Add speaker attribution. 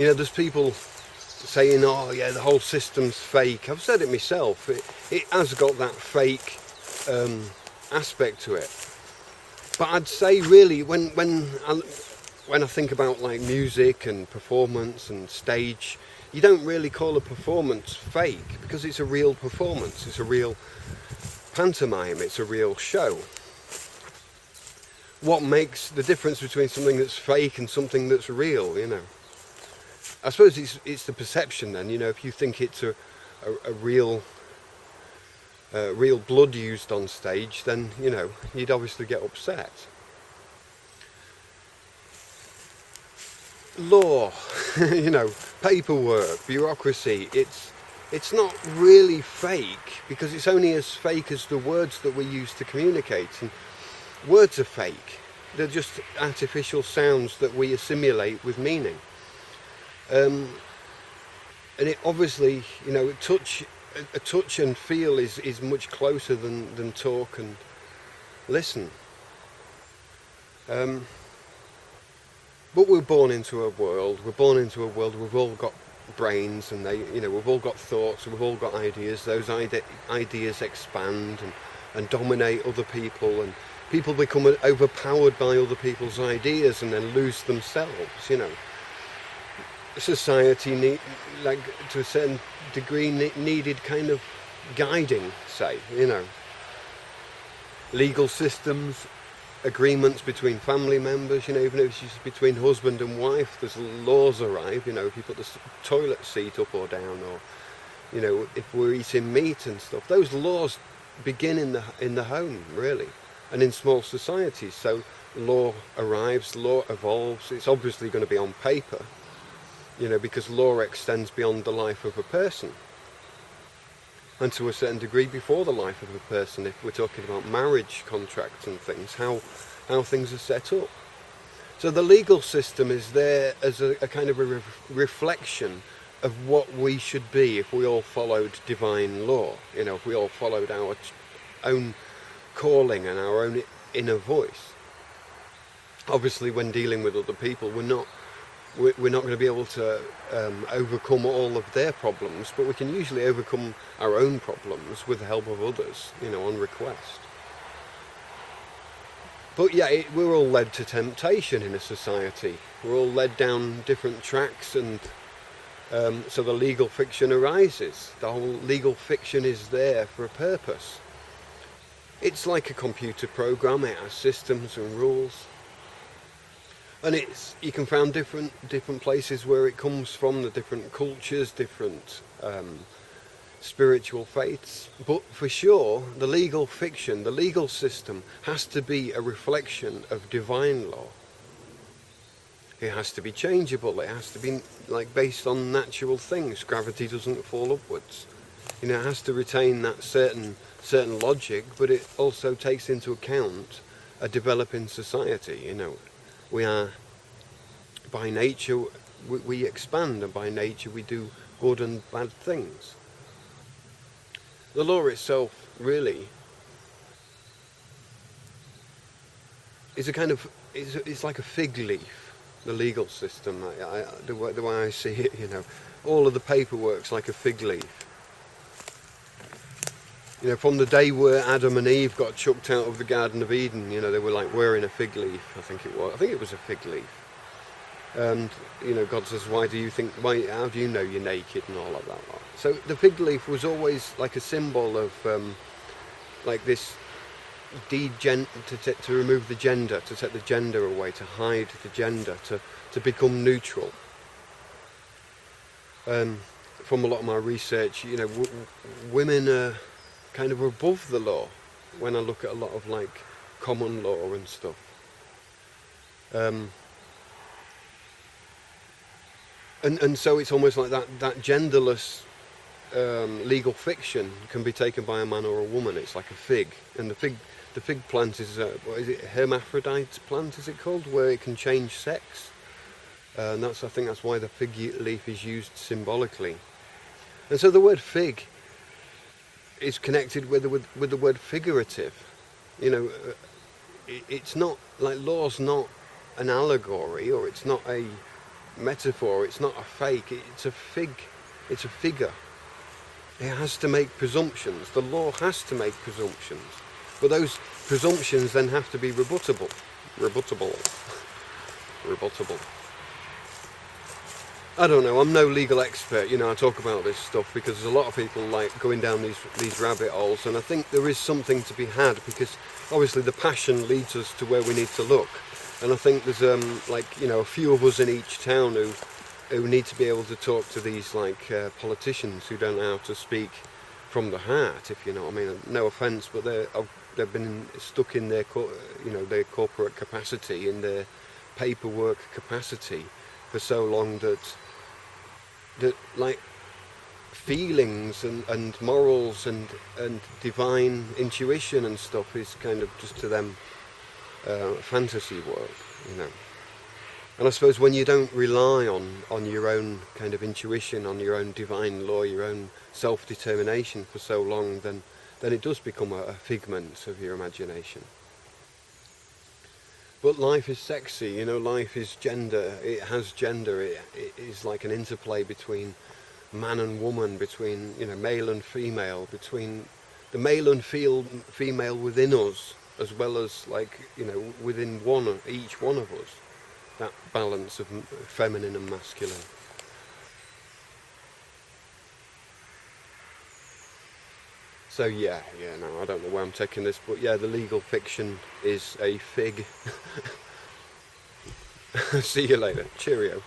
Speaker 1: There's people saying, oh yeah, the whole system's fake. I've said it myself. It has got that fake aspect to it. But I'd say really, when I think about like music and performance and stage, you don't really call a performance fake, because it's a real performance. It's a real pantomime. It's a real show. What makes the difference between something that's fake and something that's real? I suppose it's the perception then. If you think it's a real blood used on stage, then you'd obviously get upset. Law, paperwork, bureaucracy, it's not really fake, because it's only as fake as the words that we use to communicate. And words are fake. They're just artificial sounds that we assimilate with meaning. And it obviously, a touch and feel is much closer than talk and listen. But we're born into a world. We've all got brains, and we've all got thoughts. We've all got ideas. Those ideas expand and dominate other people, and people become overpowered by other people's ideas and then lose themselves. Society to a certain degree needed kind of guiding, say. Legal systems, agreements between family members, even if it's just between husband and wife, there's laws arrive, if you put the toilet seat up or down, or, if we're eating meat and stuff, those laws begin in the home, really, and in small societies. So law arrives, law evolves. It's obviously going to be on paper, because law extends beyond the life of a person, and to a certain degree before the life of a person, if we're talking about marriage contracts and things, how things are set up. So the legal system is there as a kind of a reflection of what we should be if we all followed divine law, if we all followed our own calling and our own inner voice. Obviously, when dealing with other people, we're not going to be able to overcome all of their problems, but we can usually overcome our own problems with the help of others, on request. But yeah, we're all led to temptation in a society. We're all led down different tracks, and so the legal fiction arises. The whole legal fiction is there for a purpose. It's like a computer program. It has systems and rules. And you can find different places where it comes from, the different cultures, different spiritual faiths. But for sure, the legal fiction, the legal system, has to be a reflection of divine law. It has to be changeable. It has to be based on natural things. Gravity doesn't fall upwards. It has to retain that certain logic, but it also takes into account a developing society. We are, by nature, we expand, and by nature we do good and bad things. The law itself really is it's like a fig leaf, the legal system. The way I see it, all of the paperwork's like a fig leaf. From the day where Adam and Eve got chucked out of the Garden of Eden, they were wearing a fig leaf. I think it was a fig leaf. And God says, how do you know you're naked and all of that lot? So the fig leaf was always like a symbol of this to remove the gender, to take the gender away, to hide the gender, to become neutral. From a lot of my research, women are kind of above the law when I look at a lot of common law and stuff. And so it's almost like that genderless legal fiction can be taken by a man or a woman. It's like a fig, and the fig plant is what is it, hermaphrodite plant is it called, where it can change sex. And I think that's why the fig leaf is used symbolically. And so the word fig is connected with the word figurative. It's not law's not an allegory, or it's not a metaphor. It's not a fake. It's a fig. It's a figure. It has to make presumptions. The law has to make presumptions. But those presumptions then have to be rebuttable. Rebuttable. Rebuttable. I don't know, I'm no legal expert, I talk about this stuff because there's a lot of people like going down these rabbit holes, and I think there is something to be had because obviously the passion leads us to where we need to look. And I think there's a few of us in each town who need to be able to talk to these politicians who don't know how to speak from the heart, if you know what I mean. No offence, but they've been stuck in their their corporate capacity, in their paperwork capacity for so long that feelings and morals and divine intuition and stuff is kind of just to them fantasy world, And I suppose when you don't rely on your own kind of intuition, on your own divine law, your own self-determination for so long, then it does become a figment of your imagination. But life is sexy, life is gender, it has gender, it is like an interplay between man and woman, between, male and female, between the male and female within us, as well as within each one of us, that balance of feminine and masculine. So I don't know where I'm taking this, but the legal fiction is a fig. See you later. Cheerio.